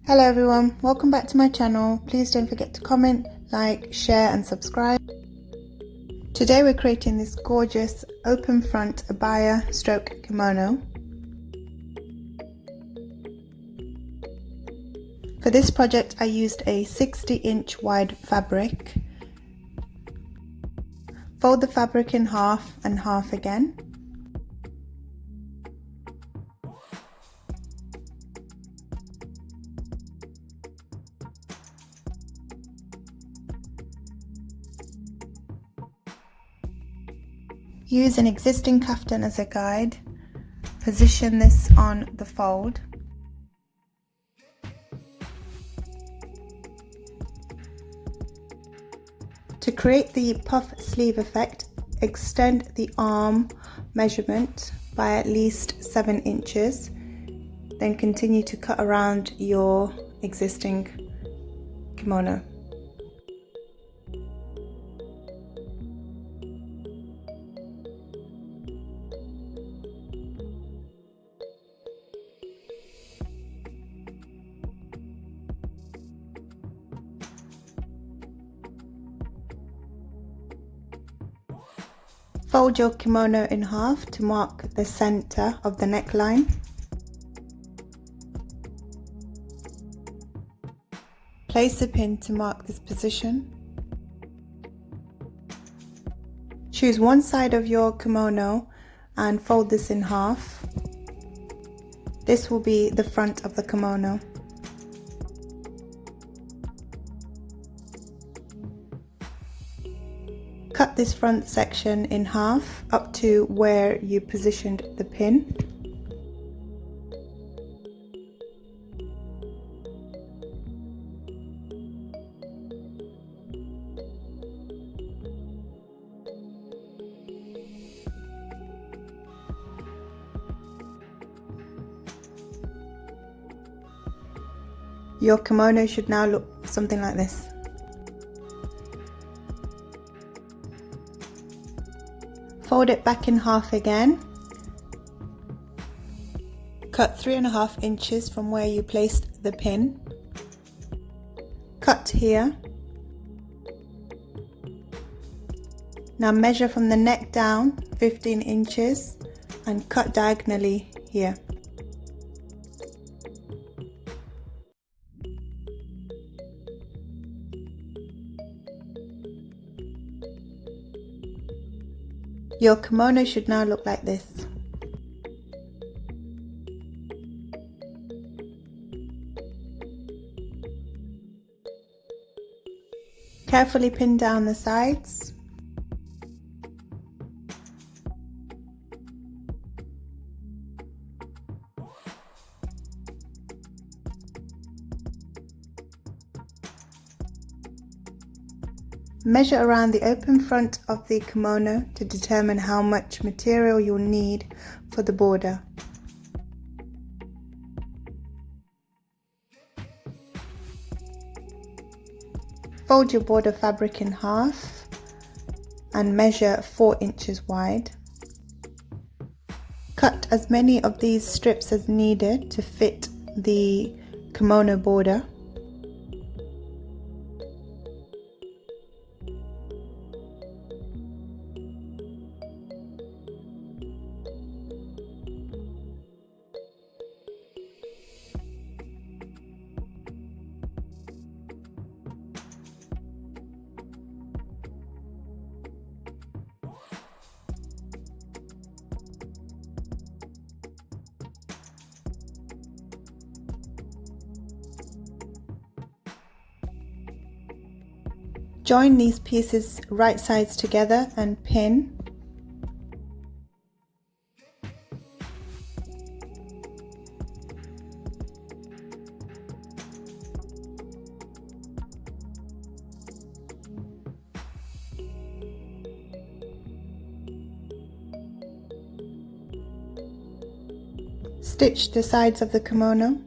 Hello everyone, welcome back to my channel. Please don't forget to comment, like, share and subscribe. Today we're creating this gorgeous open front abaya stroke kimono. For this project I used a 60-inch wide fabric. Fold the fabric in half and half again. Use an existing kaftan as a guide. Position this on the fold. To create the puff sleeve effect, extend the arm measurement by at least 7 inches. Then continue to cut around your existing kimono. Fold your kimono in half to mark the center of the neckline. Place a pin to mark this position. Choose one side of your kimono and fold this in half. This will be the front of the kimono. Cut this front section in half up to where you positioned the pin. Your kimono should now look something like this. Fold it back in half again. Cut 3.5 inches from where you placed the pin. Cut here. Now measure from the neck down 15 inches and cut diagonally here. Your kimono should now look like this. Carefully pin down the sides. Measure around the open front of the kimono to determine how much material you'll need for the border. Fold your border fabric in half and measure 4 inches wide. Cut as many of these strips as needed to fit the kimono border. Join these pieces right sides together and pin. Stitch the sides of the kimono.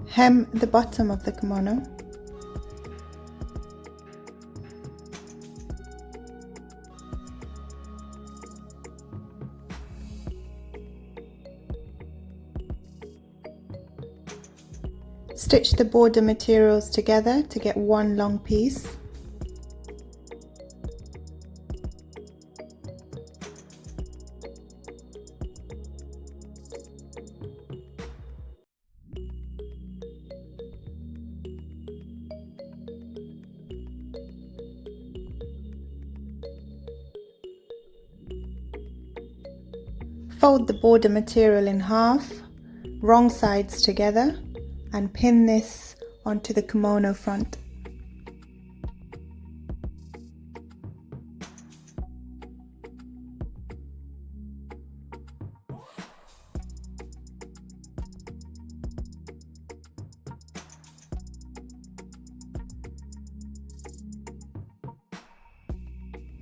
Hem the bottom of the kimono. Stitch the border materials together to get one long piece. Fold the border material in half, wrong sides together, and pin this onto the kimono front.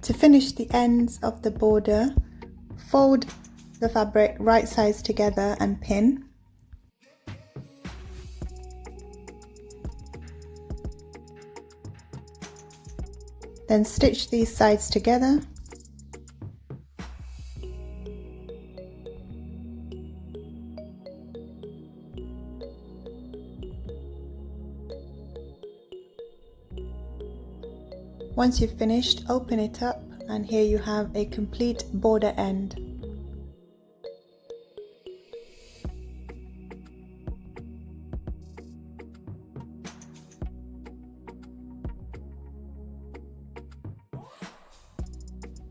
To finish the ends of the border, fold the fabric right sides together and pin. Then stitch these sides together. Once you've finished, open it up and here you have a complete border end.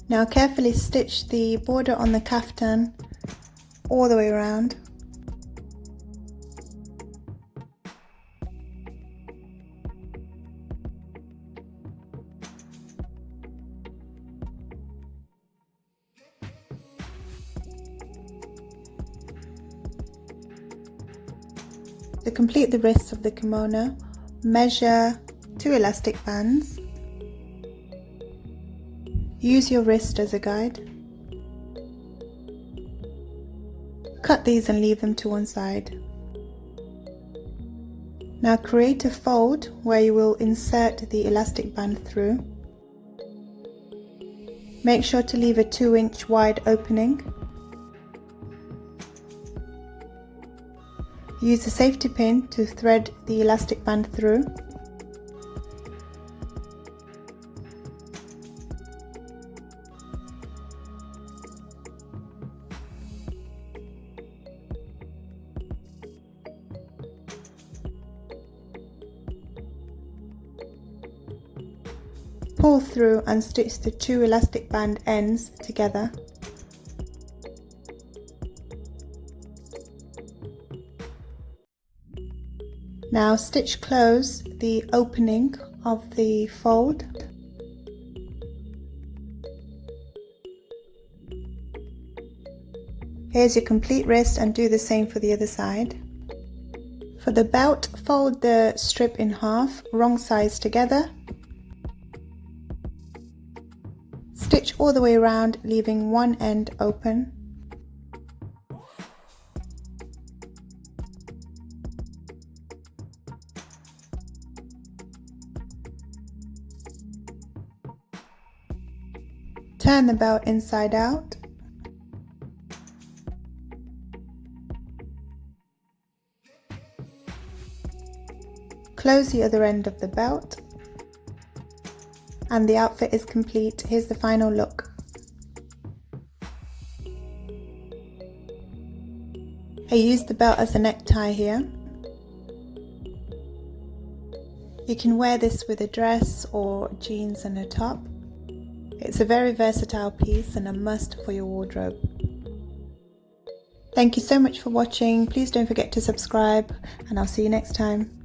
Now carefully stitch the border on the kaftan all the way around. To complete the wrists of the kimono, measure 2 elastic bands. Use your wrist as a guide. Cut these and leave them to one side. Now create a fold where you will insert the elastic band through. Make sure to leave a 2-inch wide opening. Use a safety pin to thread the elastic band through. Pull through and stitch the 2 elastic band ends together. Now stitch close the opening of the fold. Here's your complete wrist and do the same for the other side. For the belt, fold the strip in half, wrong sides together. Stitch all the way around, leaving one end open. Turn the belt inside out. Close the other end of the belt. And the outfit is complete. Here's the final look. I used the belt as a necktie here. You can wear this with a dress or jeans and a top. It's a very versatile piece and a must for your wardrobe. Thank you so much for watching. Please don't forget to subscribe and I'll see you next time.